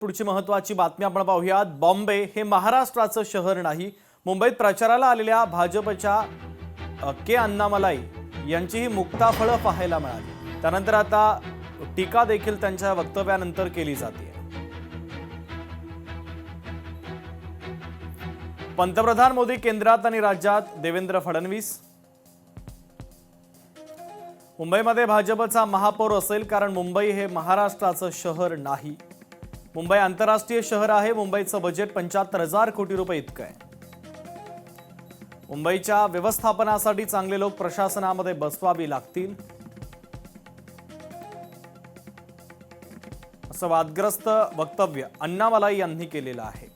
पुढची महत्त्वाची बातमी आपण पाहूयात। बॉम्बे हे महाराष्ट्राचं शहर नाही। मुंबईत प्रचाराला आलेल्या भाजपच्या के अण्णामलाई यांचीही मुक्ताफळं पाहायला मिळाली। त्यानंतर आता टीका देखील त्यांच्या वक्तव्यानंतर केली जाते। पंतप्रधान मोदी केंद्रात आणि राज्यात देवेंद्र फडणवीस। मुंबईमध्ये भाजपचा महापौर असेल कारण मुंबई हे महाराष्ट्राचं शहर नाही। मुंबई आंतरराष्ट्रीय शहर आहे। मुंबईचं बजेट 75,000 कोटी रुपये इतकं आहे। मुंबईच्या व्यवस्थापनासाठी चांगले लोक प्रशासनामध्ये बसवावी लागतील, असं वादग्रस्त वक्तव्य अण्णामलाई यांनी केलेलं आहे।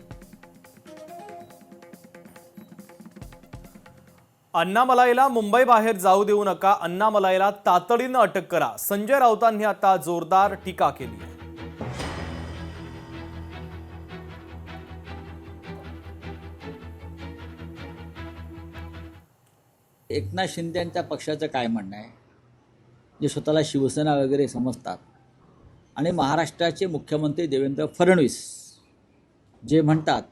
अण्णामलाईला मुंबई बाहेर जाऊ देऊ नका, अण्णामलाईला तातडीनं अटक करा, संजय राऊतांनी आता जोरदार टीका केली आहे। एकनाथ शिंदे यांच्या पक्षाचं काय म्हणणं आहे, जे स्वतःला शिवसेना वगैरे समजतात, आणि महाराष्ट्राचे मुख्यमंत्री देवेंद्र फडणवीस जे म्हणतात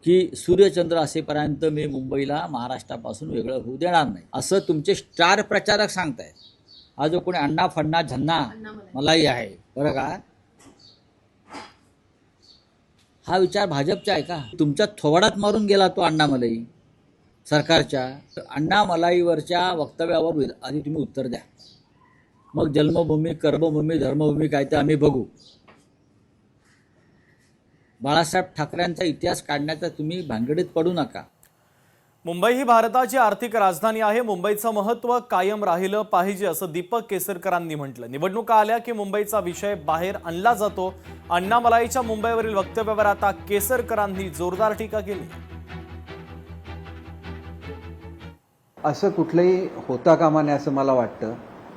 की सूर्यचंद्र असेपर्यंत मी मुंबईला महाराष्ट्रापासून वेगळं होऊ देणार नाही, असं तुमचे स्टार प्रचारक सांगतायत। हा जो कोणी अण्णा फडणा झन्ना मलाही आहे बरं का, हा विचार भाजपचा आहे का? तुमच्या थोबाडात मारून गेला तो अण्णामलाई सरकारच्या। अण्णामलाईवरच्या वक्तव्यावर आधी तुम्ही उत्तर द्या, मग जन्मभूमी कर्मभूमी धर्मभूमी काय ते आम्ही बघू। बाळासाहेब ठाकरेंचा इतिहास काढण्याचा तुम्ही भानगडीत पडू नका। मुंबई ही भारताची आर्थिक राजधानी आहे। मुंबईचं महत्त्व कायम राहिलं पाहिजे असं दीपक केसरकरांनी म्हटलं। निवडणुका आल्या की मुंबईचा विषय बाहेर आणला जातो। अण्णामलाईच्या मुंबईवरील वक्तव्यावर आता केसरकरांनी जोरदार टीका केली। असं कुठलंही होता कामा नये असं मला वाटतं,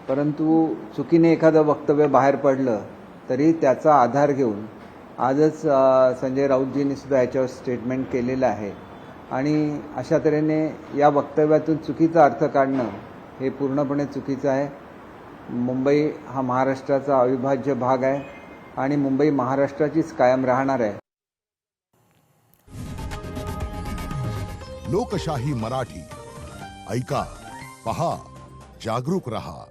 परंतु चुकीने एखादं वक्तव्य बाहेर पडलं तरी त्याचा आधार घेऊन आजच संजय राऊतजींनी सुद्धा याच्यावर स्टेटमेंट केलेलं आहे, आणि अशा तऱ्हेने या वक्तव्यातून चुकीचा अर्थ काढणं हे पूर्णपणे चुकीचं आहे। मुंबई हा महाराष्ट्राचा अविभाज्य भाग आहे आणि मुंबई महाराष्ट्राचीच कायम राहणार आहे। लोकशाही मराठी ऐका, पहा, जागरूक रहा।